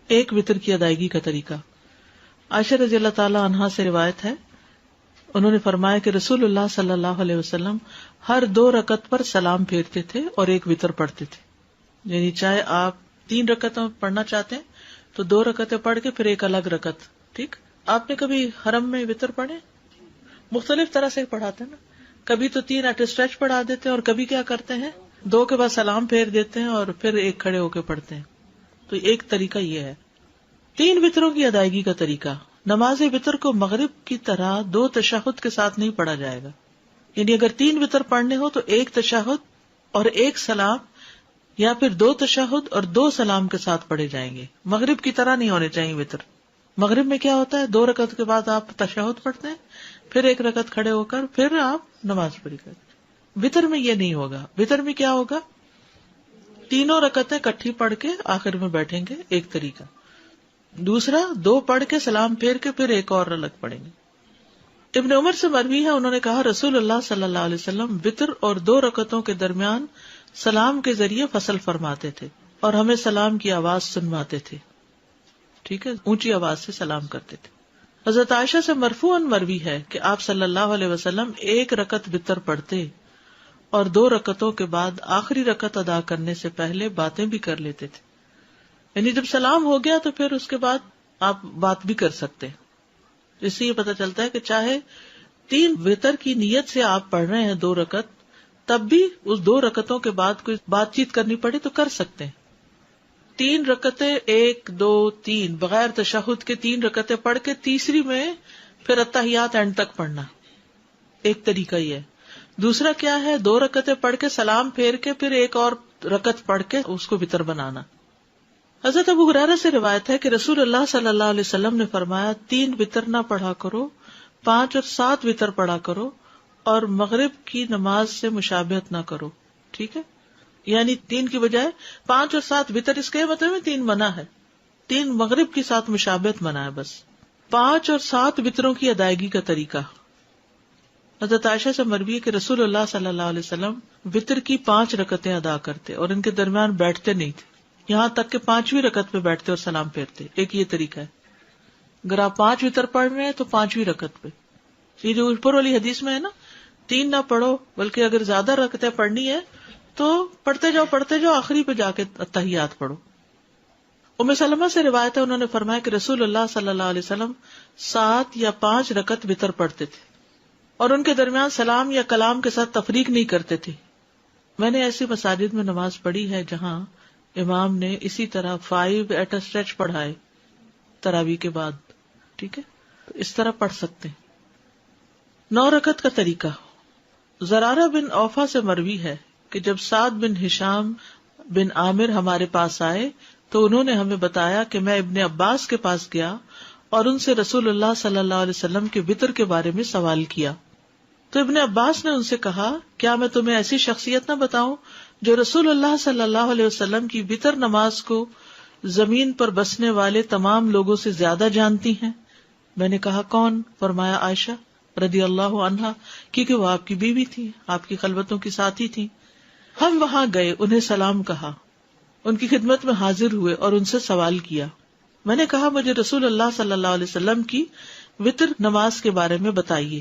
ایک وتر کی ادائیگی کا طریقہ. عائشہ رضی اللہ تعالی عنہا سے روایت ہے، انہوں نے فرمایا کہ رسول اللہ صلی اللہ علیہ وسلم ہر 2 رکعت پر سلام پھیرتے تھے اور ایک وتر پڑھتے تھے. یعنی چاہے آپ 3 رکعتوں پڑھنا چاہتے ہیں تو 2 رکعتیں پڑھ کے پھر ایک الگ رکعت. ٹھیک، آپ نے کبھی حرم میں وتر پڑھے؟ مختلف طرح سے پڑھاتے ہیں نا، کبھی تو 3 ایٹ اسٹریچ پڑھا دیتے ہیں اور کبھی کیا کرتے ہیں 2 کے بعد سلام پھیر دیتے ہیں اور پھر ایک کھڑے ہو کے پڑھتے ہیں. تو ایک طریقہ یہ ہے. 3 وتروں کی ادائیگی کا طریقہ. نماز وتر کو مغرب کی طرح 2 تشہد کے ساتھ نہیں پڑھا جائے گا. یعنی اگر 3 وتر پڑھنے ہو تو 1 تشہد اور 1 سلام، یا پھر 2 تشہد اور 2 سلام کے ساتھ پڑھے جائیں گے. مغرب کی طرح نہیں ہونے چاہیے وتر. مغرب میں کیا ہوتا ہے 2 رکعت کے بعد آپ تشہد پڑھتے ہیں، پھر 1 رکعت کھڑے ہو کر پھر آپ نماز پڑھی کرتے. وتر میں یہ نہیں ہوگا. وتر میں کیا ہوگا، 3 رکعتیں کٹھی پڑھ کے آخر میں بیٹھیں گے، ایک طریقہ. دوسرا 2 پڑھ کے سلام پھیر کے پھر ایک اور الگ پڑھیں گے. ابن عمر سے مروی ہے، انہوں نے کہا رسول اللہ صلی اللہ علیہ وسلم وتر اور 2 رکعتوں کے درمیان سلام کے ذریعے فصل فرماتے تھے اور ہمیں سلام کی آواز سنواتے تھے. ٹھیک ہے، اونچی آواز سے سلام کرتے تھے. حضرت عائشہ سے مرفوعاً مروی ہے کہ آپ صلی اللہ علیہ وسلم 1 رکعت وتر پڑھتے اور 2 رکعتوں کے بعد آخری رکعت ادا کرنے سے پہلے باتیں بھی کر لیتے تھے. یعنی جب سلام ہو گیا تو پھر اس کے بعد آپ بات بھی کر سکتے ہیں. اس سے یہ پتہ چلتا ہے کہ چاہے 3 وتر کی نیت سے آپ پڑھ رہے ہیں 2 رکعت، تب بھی اس 2 رکعتوں کے بعد کوئی بات چیت کرنی پڑے تو کر سکتے ہیں. 3 رکعتیں 1 2 3 بغیر تشہد کے 3 رکعتیں پڑھ کے تیسری میں پھر اتحیات اینڈ تک پڑھنا، ایک طریقہ یہ ہے. دوسرا کیا ہے 2 رکعتیں پڑھ کے سلام پھیر کے پھر ایک اور رکعت پڑھ کے اس کو وتر بنانا. حضرت ابو ہریرہ سے روایت ہے کہ رسول اللہ صلی اللہ علیہ وسلم نے فرمایا 3 وتر نہ پڑھا کرو، 5 اور 7 وتر پڑھا کرو اور مغرب کی نماز سے مشابہت نہ کرو. ٹھیک ہے، یعنی 3 کی بجائے 5 اور 7 وتر، اس کے مطلب میں 3 منع ہے، 3 مغرب کے ساتھ مشابہت منع ہے بس. 5 اور 7 وتروں کی ادائیگی کا طریقہ. حضرت عائشہ سے مروی ہے کہ رسول اللہ صلی اللہ علیہ وسلم وتر کی 5 رکعتیں ادا کرتے اور ان کے درمیان بیٹھتے نہیں تھے، یہاں تک کہ 5ویں رکعت پہ بیٹھتے اور سلام پھیرتے. ایک یہ طریقہ ہے. اگر آپ 5 وتر پڑھ رہے ہیں تو 5ویں رکعت پہ. یہ جو اوپر والی حدیث میں ہے نا 3 نہ پڑھو، بلکہ اگر زیادہ رکعتیں پڑھنی ہے تو پڑھتے جاؤ آخری پہ جا کے تحیات پڑھو. ام سلمہ سے روایت ہے، انہوں نے فرمایا کہ رسول اللہ صلی اللہ علیہ وسلم 7 یا 5 رکعت وتر پڑھتے تھے اور ان کے درمیان سلام یا کلام کے ساتھ تفریق نہیں کرتے تھے. میں نے ایسی مساجد میں نماز پڑھی ہے جہاں امام نے اسی طرح 5 ایٹ اے اسٹریچ پڑھائے تراویح کے بعد. ٹھیک ہے، تو اس طرح پڑھ سکتے ہیں. 9 رکعت کا طریقہ. زرارہ بن اوفا سے مروی ہے کہ جب سعد بن ہشام بن عامر ہمارے پاس آئے تو انہوں نے ہمیں بتایا کہ میں ابن عباس کے پاس گیا اور ان سے رسول اللہ صلی اللہ علیہ وسلم کے وتر کے بارے میں سوال کیا. تو ابن عباس نے ان سے کہا کیا میں تمہیں ایسی شخصیت نہ بتاؤں جو رسول اللہ صلی اللہ علیہ وسلم کی وتر نماز کو زمین پر بسنے والے تمام لوگوں سے زیادہ جانتی ہیں؟ میں نے کہا کون؟ فرمایا عائشہ رضی اللہ عنہا، کیونکہ وہ آپ کی بیوی تھی، آپ کی خلوتوں کی ساتھی تھی. ہم وہاں گئے، انہیں سلام کہا، ان کی خدمت میں حاضر ہوئے اور ان سے سوال کیا. میں نے کہا مجھے رسول اللہ صلی اللہ علیہ وسلم کی وتر نماز کے بارے میں بتائیے.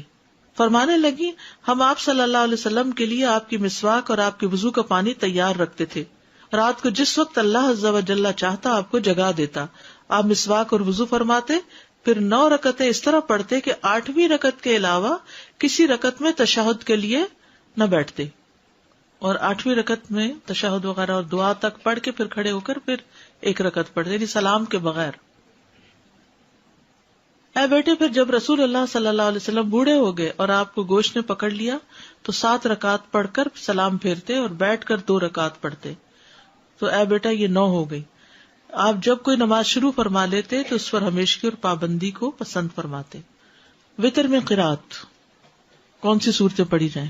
فرمانے لگی ہم آپ صلی اللہ علیہ وسلم کے لیے آپ کی مسواک اور آپ کے وضو کا پانی تیار رکھتے تھے. رات کو جس وقت اللہ عز و جل چاہتا آپ کو جگا دیتا، آپ مسواک اور وضو فرماتے، پھر 9 رکعتیں اس طرح پڑھتے کہ 8ویں رکعت کے علاوہ کسی رکعت میں تشہد کے لیے نہ بیٹھتے، اور 8ویں رکعت میں تشہد وغیرہ اور دعا تک پڑھ کے پھر کھڑے ہو کر پھر 1 رکعت پڑھتے، یعنی سلام کے بغیر. اے بیٹے، پھر جب رسول اللہ صلی اللہ علیہ وسلم بوڑھے ہو گئے اور آپ کو گوشت نے پکڑ لیا تو 7 رکعت پڑھ کر سلام پھیرتے اور بیٹھ کر 2 رکعت پڑھتے. تو اے بیٹا یہ 9 ہو گئی. آپ جب کوئی نماز شروع فرما لیتے تو اس پر ہمیشگی اور پابندی کو پسند فرماتے. وتر میں قرات کون سی صورتیں پڑھی جائیں؟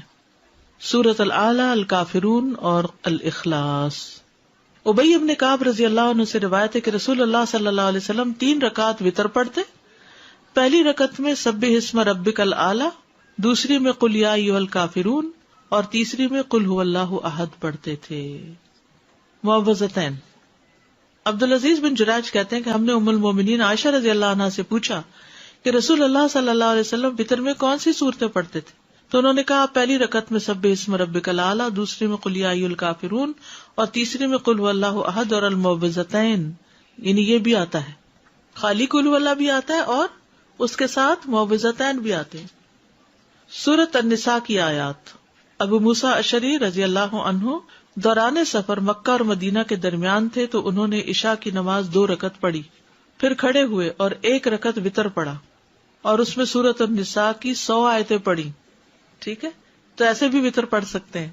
سورۃ الاعلی، الکافرون اور الاخلاص. ابی ابن کعب رضی اللہ عنہ سے روایت ہے کہ رسول اللہ صلی اللہ علیہ وسلم 3 رکعت وتر پڑھتے. پہلی رکعت میں سبح اسم ربک الاعلی، دوسری میں قل یا ایھا الکافرون اور تیسری میں قل ھو اللہ احد پڑھتے تھے. معوذتین. عبدالعزیز بن جراج کہتے ہیں کہ ہم نے ام المومنین عائشہ رضی اللہ عنہا سے پوچھا کہ رسول اللہ صلی اللہ علیہ وسلم وتر میں کون سی صورتیں پڑھتے تھے؟ تو انہوں نے کہا پہلی رکعت میں سبح اسم ربک الاعلی، دوسری میں قل یا ایھا الکافرون، اور تیسری میں قل ھواللہ احد اور المعوذتین. یعنی یہ بھی آتا ہے، خالی قل ھواللہ بھی آتا ہے اور اس کے ساتھ معوذتین بھی آتے ہیں. سورۃ النساء کی آیات. ابو موسیٰ اشعری رضی اللہ عنہ دوران سفر مکہ اور مدینہ کے درمیان تھے، تو انہوں نے عشاء کی نماز 2 رکعت پڑھی، پھر کھڑے ہوئے اور 1 رکعت وتر پڑھا اور اس میں سورۃ النساء کی 100 آیتیں پڑھی. ٹھیک ہے، تو ایسے بھی وتر پڑھ سکتے ہیں،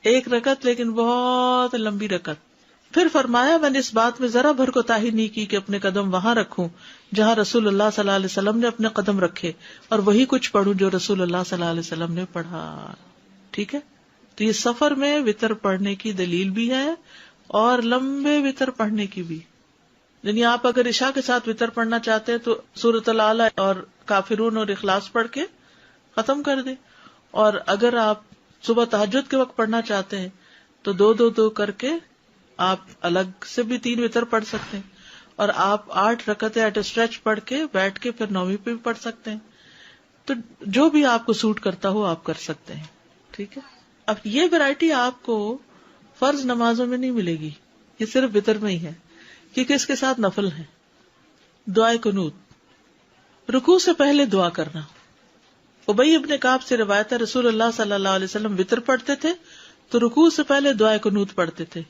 1 رکعت لیکن بہت لمبی رکعت. پھر فرمایا میں نے اس بات میں ذرا بھر کوتاہی نہیں کی کہ اپنے قدم وہاں رکھوں جہاں رسول اللہ صلی اللہ علیہ وسلم نے اپنے قدم رکھے، اور وہی کچھ پڑھوں جو رسول اللہ صلی اللہ علیہ وسلم نے پڑھا. ٹھیک ہے، تو یہ سفر میں وتر پڑھنے کی دلیل بھی ہے اور لمبے وتر پڑھنے کی بھی. یعنی آپ اگر عشاء کے ساتھ وتر پڑھنا چاہتے ہیں تو سورۃ الاعلی اور کافرون اور اخلاص پڑھ کے ختم کر دیں، اور اگر آپ صبح تہجد کے وقت پڑھنا چاہتے ہیں تو 2 کر کے آپ الگ سے بھی 3 وتر پڑھ سکتے ہیں، اور آپ 8 رکعتیں ایٹ اسٹریچ پڑھ کے بیٹھ کے پھر 9ویں پہ بھی پڑھ سکتے ہیں. تو جو بھی آپ کو سوٹ کرتا ہو آپ کر سکتے ہیں. ٹھیک ہے، اب یہ ویرائٹی آپ کو فرض نمازوں میں نہیں ملے گی، یہ صرف وتر میں ہی ہے کیونکہ اس کے ساتھ نفل ہے. دعائے قنوت، رکوع سے پہلے دعا کرنا. ابی ابن کعب سے روایت ہے رسول اللہ صلی اللہ علیہ وسلم وتر پڑھتے تھے تو رکوع سے پہلے دعائے قنوت پڑھتے تھے،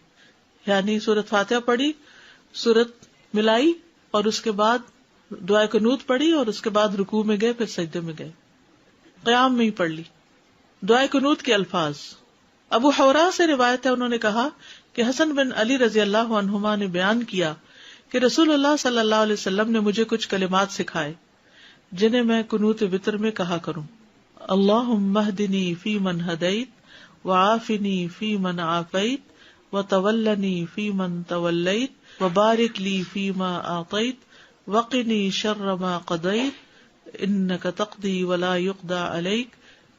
یعنی سورۃ فاتحہ پڑھی، سورت ملائی، اور اس کے بعد دعائے قنوت پڑھی، اور اس کے بعد رکوع میں گئے، پھر سجدے میں گئے، قیام میں ہی پڑھ لی. دعائے قنوت کے الفاظ. ابو حوراء سے روایت ہے انہوں نے کہا کہ حسن بن علی رضی اللہ عنہما نے بیان کیا کہ رسول اللہ صلی اللہ علیہ وسلم نے مجھے کچھ کلمات سکھائے جنہیں میں قنوت وتر میں کہا کروں. اللہم اہدنی فی من ہدیت وعافنی فی من عافیت وتولنی فی من تولیت وبارک لی فیما اعطیت وقنی شر ما قضیت انک تقضی ولا یقضی علیک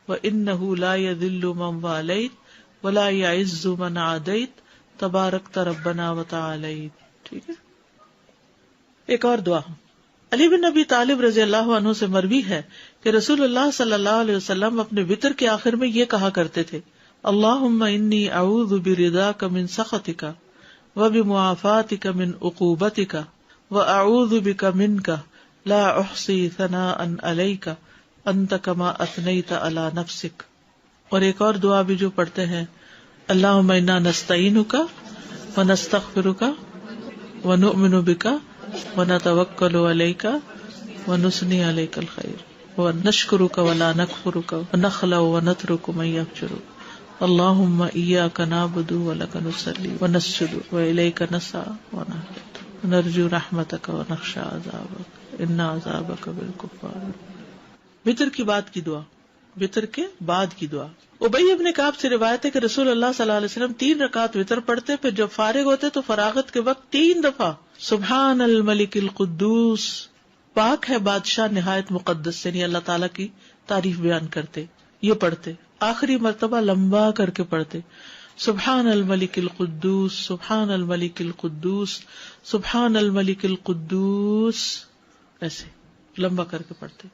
وانہ لا یذل من والیت ولا یعز من عادیت تبارکت ربنا وتعالیت. ٹھیک ہے، ایک اور دعا. علی بن ابی طالب رضی اللہ عنہ سے مروی ہے کہ رسول اللہ صلی اللہ علیہ وسلم اپنے وتر کے آخر میں یہ کہا کرتے تھے اللہم انی اعوذ برضاک من سخطک وبمعافاتک من عقوبتک واعوذ بک منک لا احصی ثناء علیک انت کما اثنیت علی نفسک. اور ایک اور دعا بھی جو پڑھتے ہیں اللہم انا نستعینک ونستغفرک ونؤمن بک ونتوکل علیک ونثنی علیک الخیر ونشکرک ولا نکفرک ونخلع ونترک من یفجرک اللہم ایاک نعبد ولک نصلی ونسجد والیک نسعی ونحفظ ونرجو رحمتک ونخشى عذابک ان عذابک بالکفار. وتر کی بعد کی دعا، وتر کے بعد کی دعا. ابی ابن کعب سے روایت ہے کہ رسول اللہ صلی اللہ علیہ وسلم 3 رکعات وتر پڑھتے، پھر جب فارغ ہوتے تو فراغت کے وقت 3 دفعہ سبحان الملک القدوس، پاک ہے بادشاہ نہایت مقدس، یعنی اللہ تعالیٰ کی تعریف بیان کرتے، یہ پڑھتے. آخری مرتبہ لمبا کر کے پڑھتے سبحان الملک القدوس سبحان الملک القدوس سبحان الملک القدوس، ایسے لمبا کر کے پڑھتے.